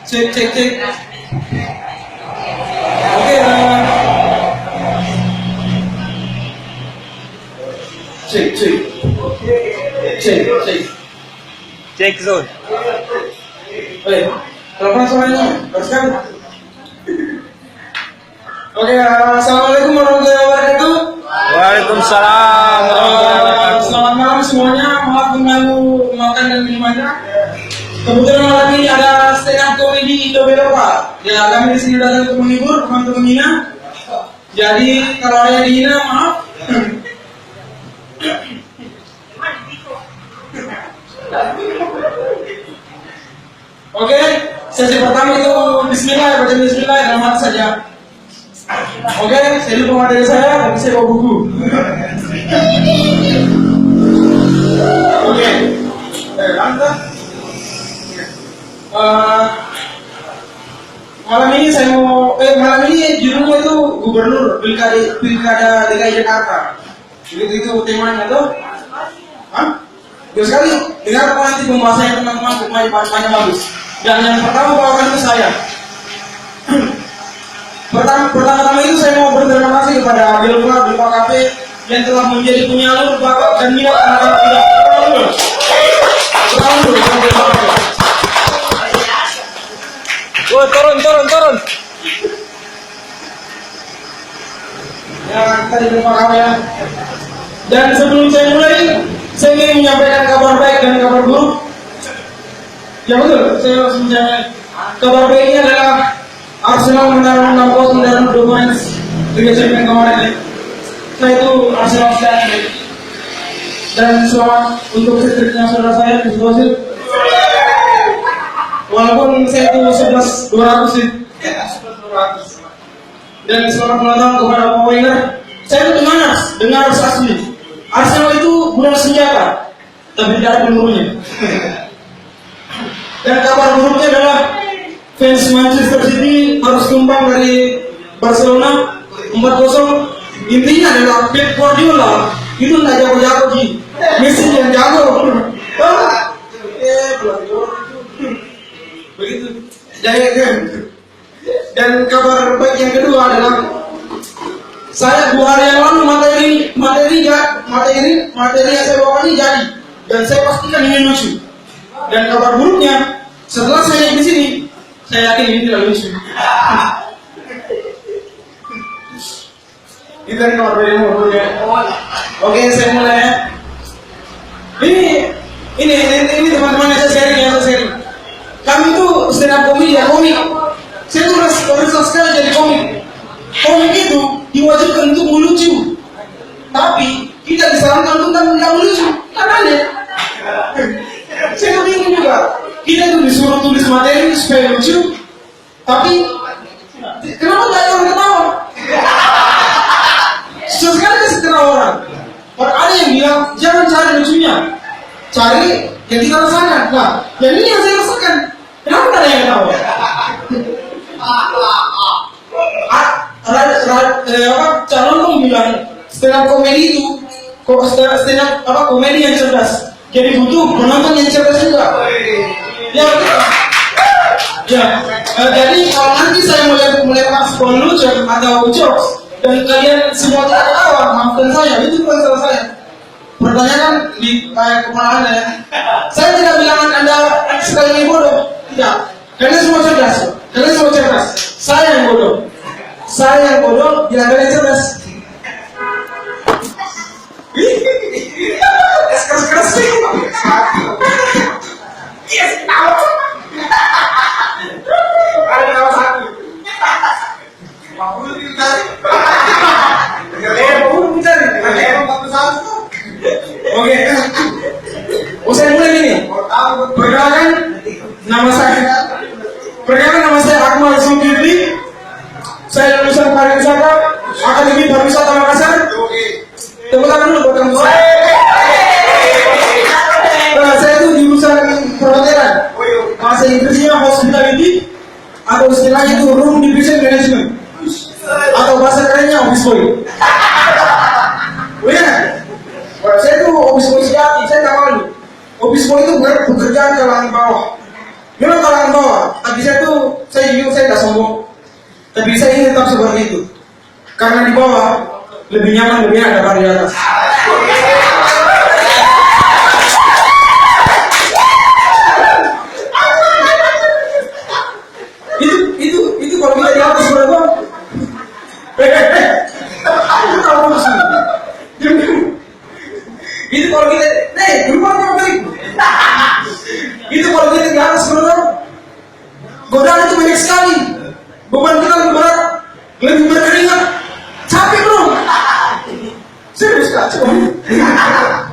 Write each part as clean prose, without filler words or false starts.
Cek cek cek. Oke. Cek cek. Cek cek. Cek zone. Oke. Telepon semuanya. Teruskan. Oke. Assalamualaikum warahmatullahi wabarakatuh. Waalaikumsalam warahmatullahi wabarakatuh. Selamat malam semuanya. Maaf mengganggu makan dan minumannya. Kebetulan malam ini ada stand up comedy Indo Belopa. Ya, kami di sini datang untuk menghibur teman-teman Nina. Jadi kalau ada yang dihina, maaf. Oke, sesi pertama itu Bismillah, baca Bismillah dalam hati saja. Oke, saya lupa materi saya, tapi saya bawa buku. Oke, lantas. Malam ini saya mau malam ini judulnya itu Gubernur Pilkada DKI Jakarta. Itu temanya tuh. Hah? Terus sekali dengar nanti pembahasannya teman-teman banyak bagus. Dan yang pertama bawakan itu saya. Pertama-tama itu saya mau berterima kasih kepada Belopa Cafe yang telah menjadi penyalur bakat dan minat anak-anak muda. Turun. Ya, kita di Belopa ya. Dan sebelum saya mulai, saya ingin menyampaikan kabar baik dan kabar buruk. Ya betul, saya harus menyampaikan. Kabar baiknya adalah Arsenal menang 6-0 dari Dortmund Liga Champions kemarin. Saya itu Arsenal fan. Dan selamat untuk setriknya saudara saya di Brazil. Walaupun saya itu 11-200 sih. 11-200. Dan selamat menonton kepada Pak Wenger. Saya itu dengar asli. Arsenal itu bukan senjata, tapi tidak ada pelurunya. Dan kabar buruknya adalah fans Manchester City harus tumbang dari Barcelona 4-0. Intinya adalah Pep Guardiola itu tidak jago-jago Ji. Messi yang jago. Begitu. Dan kabar baik yang kedua adalah saya 2 hari yang lalu materi yang saya bawa ini jadi, dan saya pastikan ini lucu. Dan kabar buruknya, setelah saya di sini, saya yakin ini tidak lucu. Itu kan kabar buruknya. Oke, saya mulai ya. Ini teman-teman yang saya sharing. Kami tuh stand up comedy ya, komik. Saya tuh resah sekali jadi komik. Komik itu diwajibkan untuk melucu, tapi kita disarankan untuk tidak melucu. Kan aneh. Saya bingung juga. Kita tuh disuruh tulis materi supaya lucu, tapi kenapa tidak ada orang ketawa? Sesekali kasih ketawa orang. Ada yang bilang jangan cari lucunya, cari yang kita rasakan. Nah, yang ini yang saya rasakan. Kenapa tidak ada yang ketawa? Calon dong bilang stand up comedy itu komedi yang cerdas. Jadi butuh penonton yang cerdas juga. Jadi kalau nanti saya mulai respon lucu atau jokes dan kalian semua tidak ketawa, maafkan saya, itu bukan salah saya. Pertanyakan di kepala Anda ya. Saya tidak bilang Anda sekali ini bodoh, tidak. Kalian semua cerdas. Saya yang bodoh, bila kalian cerdas. Keras sih. Yes, tahu. Ada nama satu. Mau mencari. Oke. Saya mulai ini. Perkenalkan nama saya Akmal Zulkifli. Saya lulusan pariwisata Akademi Pariwisata Makassar. Tepuk tangan dulu buat kamu. Saya itu jurusan perhotelan. Bahasa Inggrisnya hospitality atau istilahnya itu room division management atau bahasa kerennya office boy. Saya itu office boy sejati. Saya tak malu. Office boy itu pekerjaan kalangan bawah. Memang kalangan bawah, tapi saya itu Tapi saya ingin tetap seperti itu. Karena di bawah lebih nyaman, lebih enak daripada di atas. Itu kalau kita di atas berapa? Itu kalau kita, berubah kali. Itu kalau kita di atas berapa? Godaan itu banyak sekali. Beban kita lebih berat, lebih berkeringat, capek bro. Serius kak,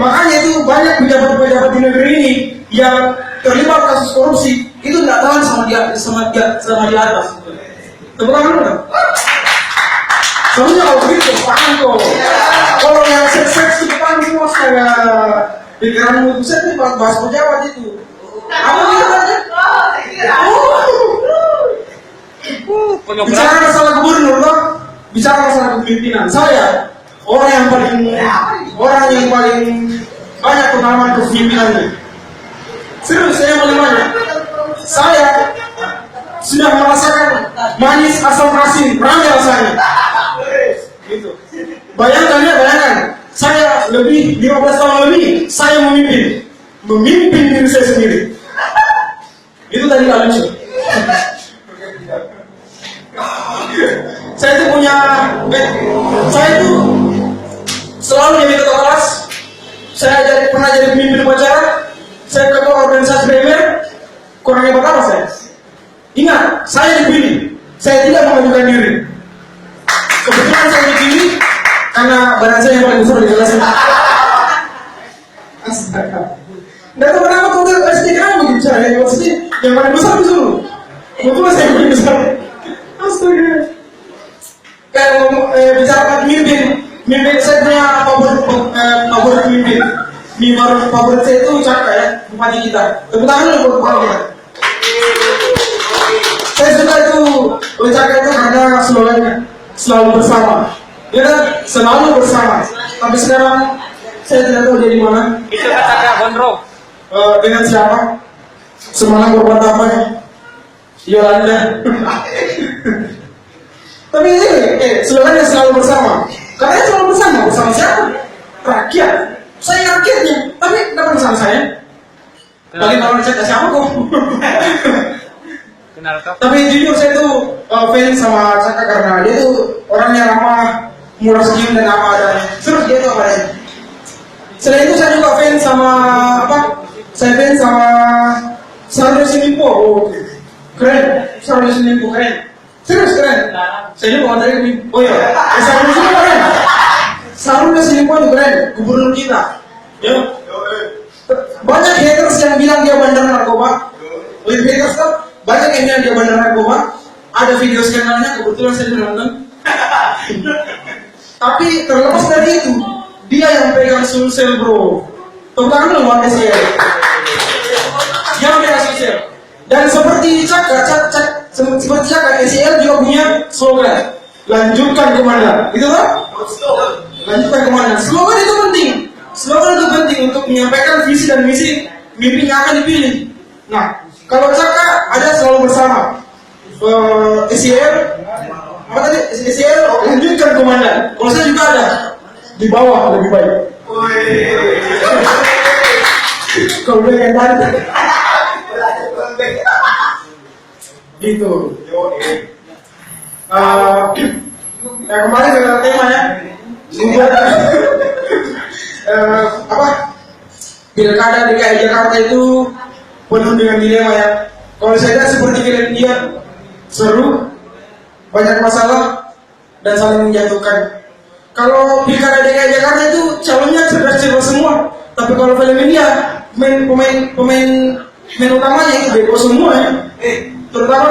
makanya itu banyak pejabat-pejabat di negeri ini yang terlibat kasus korupsi itu tidak tahan sama di atas. Tepuk tangan dulu. Soalnya kalau begitu paham kok. Kalau yang seks itu paham semua saya pikiranmu itu saya bahas pejabat itu. Apa gitu kan? Bicara masalah gubernur loh, bicara masalah kepemimpinan. Saya orang yang paling banyak pengalaman kepemimpinannya. Serius, saya paling banyak. Saya sudah merasakan manis asam asin, ramai rasanya. Gitu. Bayangkan, saya lebih 15 tahun lebih, saya memimpin diri saya sendiri. Itu tadi gak lucu. Saya itu selalu jadi ketua kelas. Saya pernah jadi pemimpin upacara. Saya ketua organisasi BMR. Kurang hebat apa saya? Ingat, saya dipilih. Saya tidak mengajukan diri. Kebetulan saya dipilih karena badan saya yang paling besar di kelas ini. Astaga. Nggak tahu kenapa kau SD kenapa begitu cara yang paling besar disuruh. Kebetulan saya paling besar. Astaga. Kalau bicara pemimpin saya punya favorit pemimpin. Favorit saya itu Caka ya, bupati kita. Tepuk tangan dulu buat bupati kita. Saya suka itu Caka itu karena slogannya selalu bersama. Dia kan selalu bersama. Tapi sekarang saya tidak tahu dia di mana. Itu Caka Gondrong. Dengan siapa? Semalam berbuat apa ya? Yolanda. Tapi ini slogannya selalu bersama. Katanya selalu bersama siapa? Rakyat. Saya rakyatnya, tapi kenapa bersama saya? Bagi kalau dicek siapa kok? Kenal kau? Tapi jujur saya tuh fans sama Caka karena dia tuh orangnya ramah, murah senyum dan apa adanya. Terus dia tuh apa adanya. Selain itu saya juga fans sama Saya fans sama Sarul Yassin Limpo. Oh, keren. Sarul Yassin Limpo keren. Serius keren. Saya juga dari ini. Oh iya. Sarul Yassin Limpo keren. Sarul Yassin Limpo itu keren. Gubernur kita. Ya. Banyak haters yang bilang dia bandar narkoba. Lebih haters kan? Banyak yang bilang dia bandar narkoba. Ada video skandalnya. Kebetulan saya sudah nonton. Tapi terlepas dari itu, dia yang pegang Sulsel bro. Tepuk tangan dulu buat SCL. Dia yang pegang Sulsel. Dan seperti Caka, SCL juga punya slogan. Lanjutkan komandan. Itu kan? Lanjutkan komandan. Slogan itu penting. Slogan itu penting untuk menyampaikan visi dan misi mimpi yang akan dipilih. Nah, kalau Caka ada selalu bersama. SCL, apa tadi? SCL lanjutkan komandan. Kalau saya juga ada di bawah lebih baik. Kalau udah yang tadi. Gitu. Kemarin dengan tema ya. Pilkada DKI Jakarta itu penuh dengan dilema ya. Kalau saya lihat seperti film dia seru, banyak masalah dan saling menjatuhkan. Kalau pilkada DKI Jakarta itu calonnya cerdas-cerdas semua, tapi kalau film India pemain utamanya itu bego semua ya. Terutama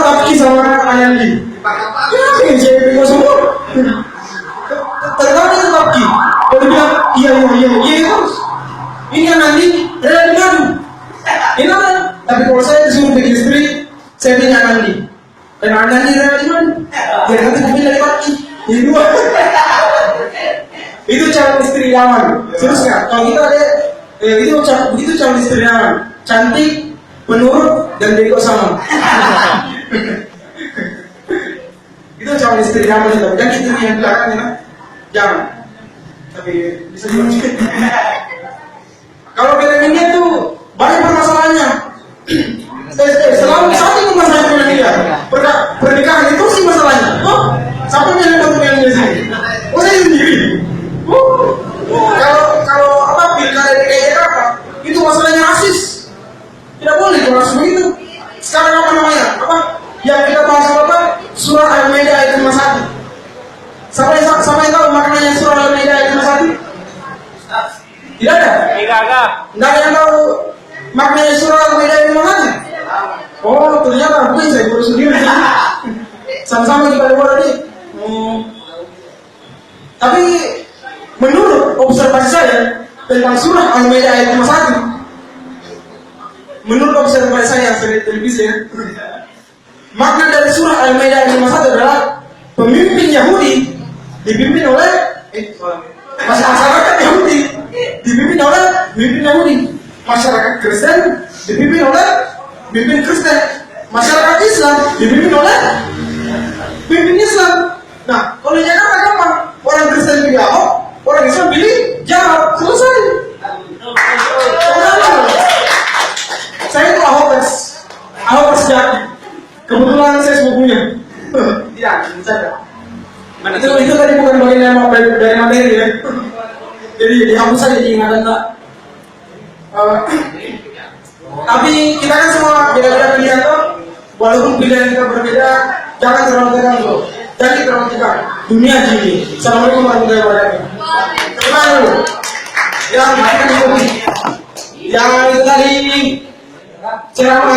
Tapki sama Anandi. Kenapa yang saya bego semua? Terutama itu Tapki. Kalau bilang iya terus. Ini Anandi, rela mengadu. Ini apa? Tapi kalau saya disuruh bikin istri, saya pilih Anandi. Dan Anandi rela mengadu. Dia nanti pilih dari Tapki. Ini dua. Itu calon istri lawan. Terus nggak? Kalau kita ada begitu calon istri lawan, cantik, penurut dan bego sama. Itu calon istri kamu itu, dan istri yang belakang ya, jangan. Tapi bisa juga. Kalau Benania tuh banyak permasalahannya. Selalu satu masalah Benania. Pernikahan itu sih masalahnya. Oh, siapa yang bantu Benania sih? Oh, saya sendiri. Kalau apa pilkada DKI Jakarta itu masalahnya rasis. Tidak boleh kalau rasis begitu. Sekarang apa namanya? Apa yang kita bahas apa? Surah Al-Maidah ayat 51. Siapa yang tahu maknanya surah Al-Maidah ayat 51? Tidak ada? Tidak ada. Tidak ada yang tahu maknanya surah Al-Maidah ayat 51? Oh, ternyata bukan saya baru sendiri. Sama-sama kita buat tadi. Tapi menurut observasi saya tentang surah Al-Maidah ayat 51, menurut observasi saya dari televisi ya, makna dari surah Al-Maidah ayat 51 adalah pemimpin Yahudi dipimpin oleh masyarakat Yahudi dipimpin oleh pemimpin Yahudi, masyarakat Kristen dipimpin oleh pemimpin Kristen, masyarakat Islam dipimpin oleh pemimpin Islam. Nah, kalau di Jakarta gampang, orang Kristen pilih Ahok, orang Islam pilih Jarot, selesai. Saya itu Ahokers sejati. Kebetulan saya sepupunya. Tidak, bercanda. Itu tadi bukan bagian dari materi ya. Jadi dihapus saja diingatan tak. Tapi kita kan semua beda-beda pilihan tuh. Walaupun pilihan kita berbeda, jangan terlalu tegang tuh. Jangan terlalu tegang. Dunia gini. Assalamualaikum warahmatullahi wabarakatuh. Terima dulu. Yang itu tadi ceramah.